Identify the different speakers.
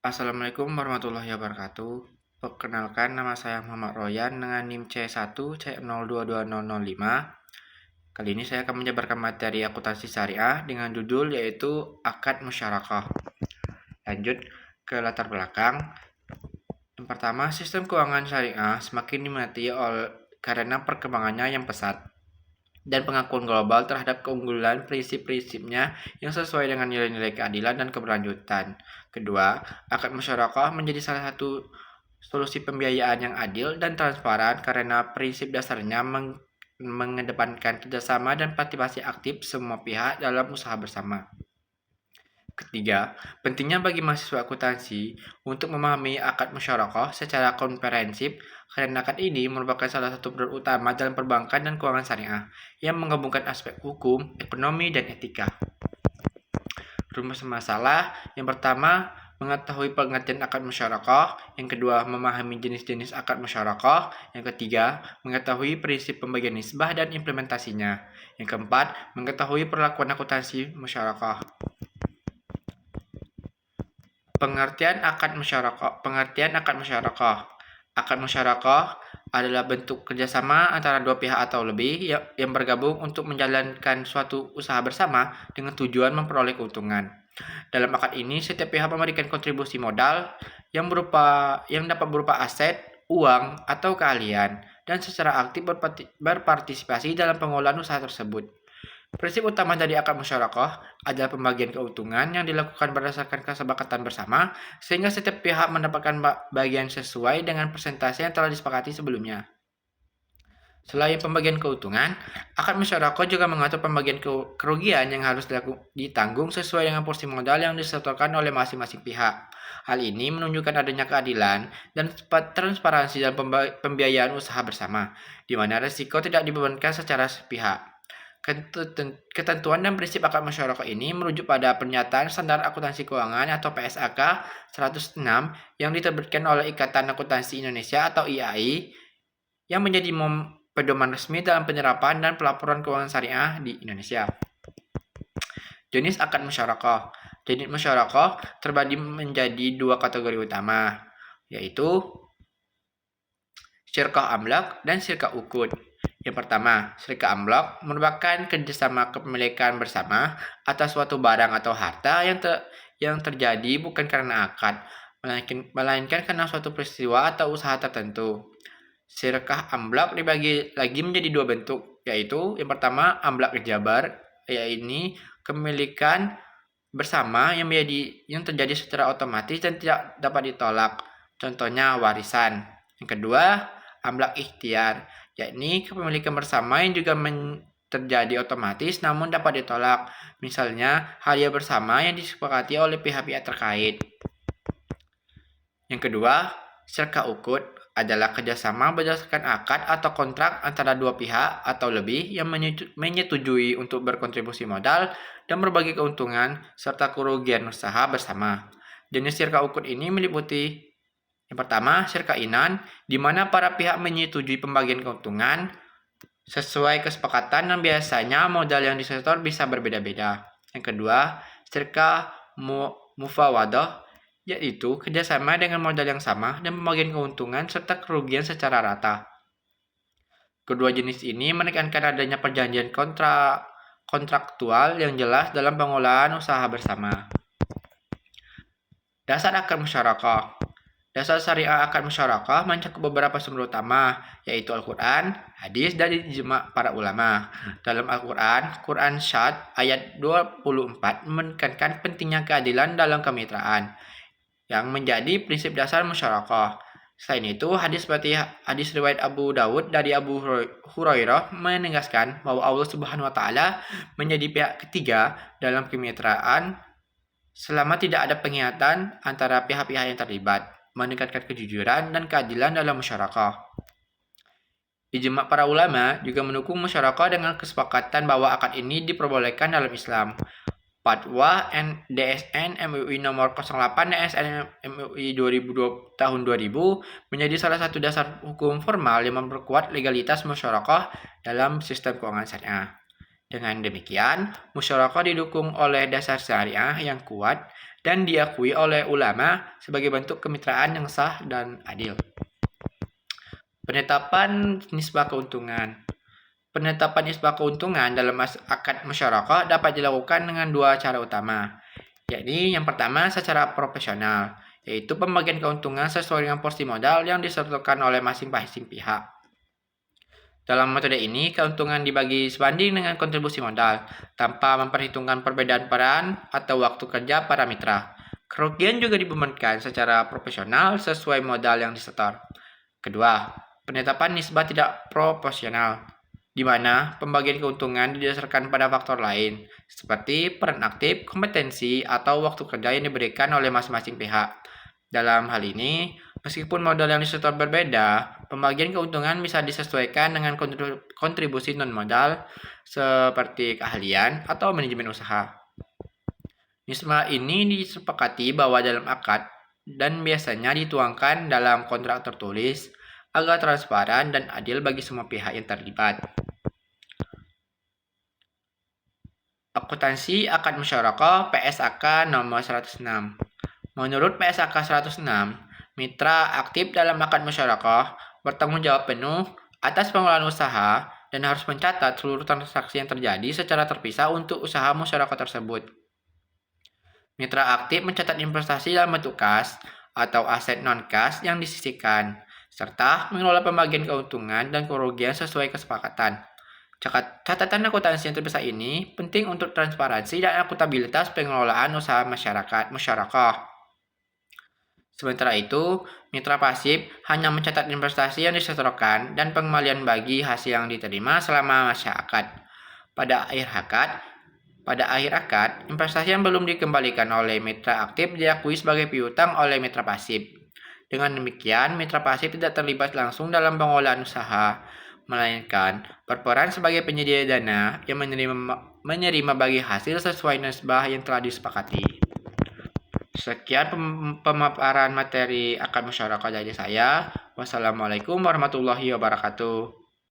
Speaker 1: Assalamualaikum warahmatullahi wabarakatuh. Perkenalkan, nama saya Muhammad Royan dengan NIM C1C022005. Kali ini saya akan menjabarkan materi akuntansi syariah dengan judul yaitu Akad Musyarakah. Lanjut ke latar belakang. Yang pertama, sistem keuangan syariah semakin diminati karena perkembangannya yang pesat dan pengakuan global terhadap keunggulan prinsip-prinsipnya yang sesuai dengan nilai-nilai keadilan dan keberlanjutan. Kedua, akad musyarakah menjadi salah satu solusi pembiayaan yang adil dan transparan karena prinsip dasarnya mengedepankan kerjasama dan partisipasi aktif semua pihak dalam usaha bersama. Ketiga, pentingnya bagi mahasiswa akuntansi untuk memahami akad musyarakah secara komprehensif karena akad ini merupakan salah satu produk utama dalam perbankan dan keuangan syariah yang menggabungkan aspek hukum, ekonomi, dan etika. Rumus masalah yang pertama, mengetahui pengertian akad musyarakah. Yang kedua, memahami jenis-jenis akad musyarakah. Yang ketiga, mengetahui prinsip pembagian nisbah dan implementasinya. Yang keempat, mengetahui perlakuan akuntansi musyarakah. Pengertian akad musyarakah. Akad musyarakah adalah bentuk kerjasama antara dua pihak atau lebih yang bergabung untuk menjalankan suatu usaha bersama dengan tujuan memperoleh keuntungan. Dalam akad ini, setiap pihak memberikan kontribusi modal yang dapat berupa aset, uang, atau keahlian, dan secara aktif berpartisipasi dalam pengelolaan usaha tersebut. Prinsip utama dari akad musyarakah adalah pembagian keuntungan yang dilakukan berdasarkan kesepakatan bersama, sehingga setiap pihak mendapatkan bagian sesuai dengan persentase yang telah disepakati sebelumnya. Selain pembagian keuntungan, akad musyarakah juga mengatur pembagian kerugian yang harus ditanggung sesuai dengan porsi modal yang disetorkan oleh masing-masing pihak. Hal ini menunjukkan adanya keadilan dan transparansi dalam pembiayaan usaha bersama, di mana risiko tidak dibebankan secara sepihak. Ketentuan dan prinsip akad musyarakah ini merujuk pada Pernyataan Standar Akuntansi Keuangan atau PSAK 106 yang diterbitkan oleh Ikatan Akuntansi Indonesia atau IAI yang menjadi pedoman resmi dalam penyerapan dan pelaporan keuangan syariah di Indonesia. Jenis akad musyarakah. Jenis musyarakah terbagi menjadi dua kategori utama, yaitu syirkah amlak dan syirkah uqud. Yang pertama, syirkah amlak merupakan kerjasama kepemilikan bersama atas suatu barang atau harta yang terjadi bukan karena akad, melainkan karena suatu peristiwa atau usaha tertentu. Syirkah amlak dibagi lagi menjadi dua bentuk, yaitu yang pertama amlak jabar, yaitu kepemilikan bersama yang terjadi secara otomatis dan tidak dapat ditolak. Contohnya warisan. Yang kedua, amlak ikhtiar, yakni kepemilikan bersama yang juga terjadi otomatis namun dapat ditolak. Misalnya hadiah bersama yang disepakati oleh pihak-pihak terkait. Yang kedua, syirkah uqud adalah kerjasama berdasarkan akad atau kontrak antara dua pihak atau lebih yang menyetujui untuk berkontribusi modal dan berbagi keuntungan serta kerugian usaha bersama. Jenis syirkah uqud ini meliputi yang pertama, syirkah inan, di mana para pihak menyetujui pembagian keuntungan sesuai kesepakatan dan biasanya modal yang disetor bisa berbeda-beda. Yang kedua, syirkah mufawadah, yaitu kerjasama dengan modal yang sama dan pembagian keuntungan serta kerugian secara rata. Kedua jenis ini menekankan adanya perjanjian kontraktual yang jelas dalam pengelolaan usaha bersama. Dasar akad musyarakah. Dasar syariah akad musyarakah mencakup beberapa sumber utama, yaitu Al-Quran, hadis, dan ijma' para ulama. Dalam Al-Quran, Quran Syad ayat 24 menekankan pentingnya keadilan dalam kemitraan, yang menjadi prinsip dasar musyarakah. Selain itu, hadis riwayat Abu Dawud dari Abu Hurairah menegaskan bahwa Allah Subhanahu wa taala menjadi pihak ketiga dalam kemitraan selama tidak ada pengkhianatan antara pihak-pihak yang terlibat, meningkatkan kejujuran dan keadilan dalam musyarakah. Ijma' para ulama juga mendukung musyarakah dengan kesepakatan bahwa akad ini diperbolehkan dalam Islam. Fatwa DSN MUI nomor 08 DSN MUI 2020 tahun 2000 menjadi salah satu dasar hukum formal yang memperkuat legalitas musyarakah dalam sistem keuangan syariah. Dengan demikian, musyarakah didukung oleh dasar syariah yang kuat dan diakui oleh ulama sebagai bentuk kemitraan yang sah dan adil. Penetapan nisbah keuntungan. Penetapan nisbah keuntungan dalam akad musyarakah dapat dilakukan dengan dua cara utama, yakni yang pertama secara proporsional, yaitu pembagian keuntungan sesuai dengan porsi modal yang disertakan oleh masing-masing pihak. Dalam metode ini, keuntungan dibagi sebanding dengan kontribusi modal, tanpa memperhitungkan perbedaan peran atau waktu kerja para mitra. Kerugian juga dibebankan secara proporsional sesuai modal yang disetor. Kedua, penetapan nisbah tidak proporsional, di mana pembagian keuntungan didasarkan pada faktor lain, seperti peran aktif, kompetensi, atau waktu kerja yang diberikan oleh masing-masing pihak. Dalam hal ini, meskipun modal yang disetor berbeda, pembagian keuntungan bisa disesuaikan dengan kontribusi non-modal seperti keahlian atau manajemen usaha. Nisbah ini disepakati bahwa dalam akad dan biasanya dituangkan dalam kontrak tertulis agar transparan dan adil bagi semua pihak yang terlibat. Akuntansi Akad Musyarakah PSAK nomor 106. Menurut PSAK 106, mitra aktif dalam akad musyarakah bertanggung jawab penuh atas pengelolaan usaha dan harus mencatat seluruh transaksi yang terjadi secara terpisah untuk usaha musyarakah tersebut. Mitra aktif mencatat investasi dalam bentuk kas atau aset non-kas yang disisihkan, serta mengelola pembagian keuntungan dan kerugian sesuai kesepakatan. Catatan akuntansi yang terpisah ini penting untuk transparansi dan akuntabilitas pengelolaan usaha musyarakah. Sementara itu, mitra pasif hanya mencatat investasi yang disetorkan dan pengembalian bagi hasil yang diterima selama masa akad. Pada akhir akad, investasi yang belum dikembalikan oleh mitra aktif diakui sebagai piutang oleh mitra pasif. Dengan demikian, mitra pasif tidak terlibat langsung dalam pengelolaan usaha, melainkan berperan sebagai penyedia dana yang menerima bagi hasil sesuai nisbah yang telah disepakati. Sekian pemaparan materi akad musyarakah dari saya. Wassalamualaikum warahmatullahi wabarakatuh.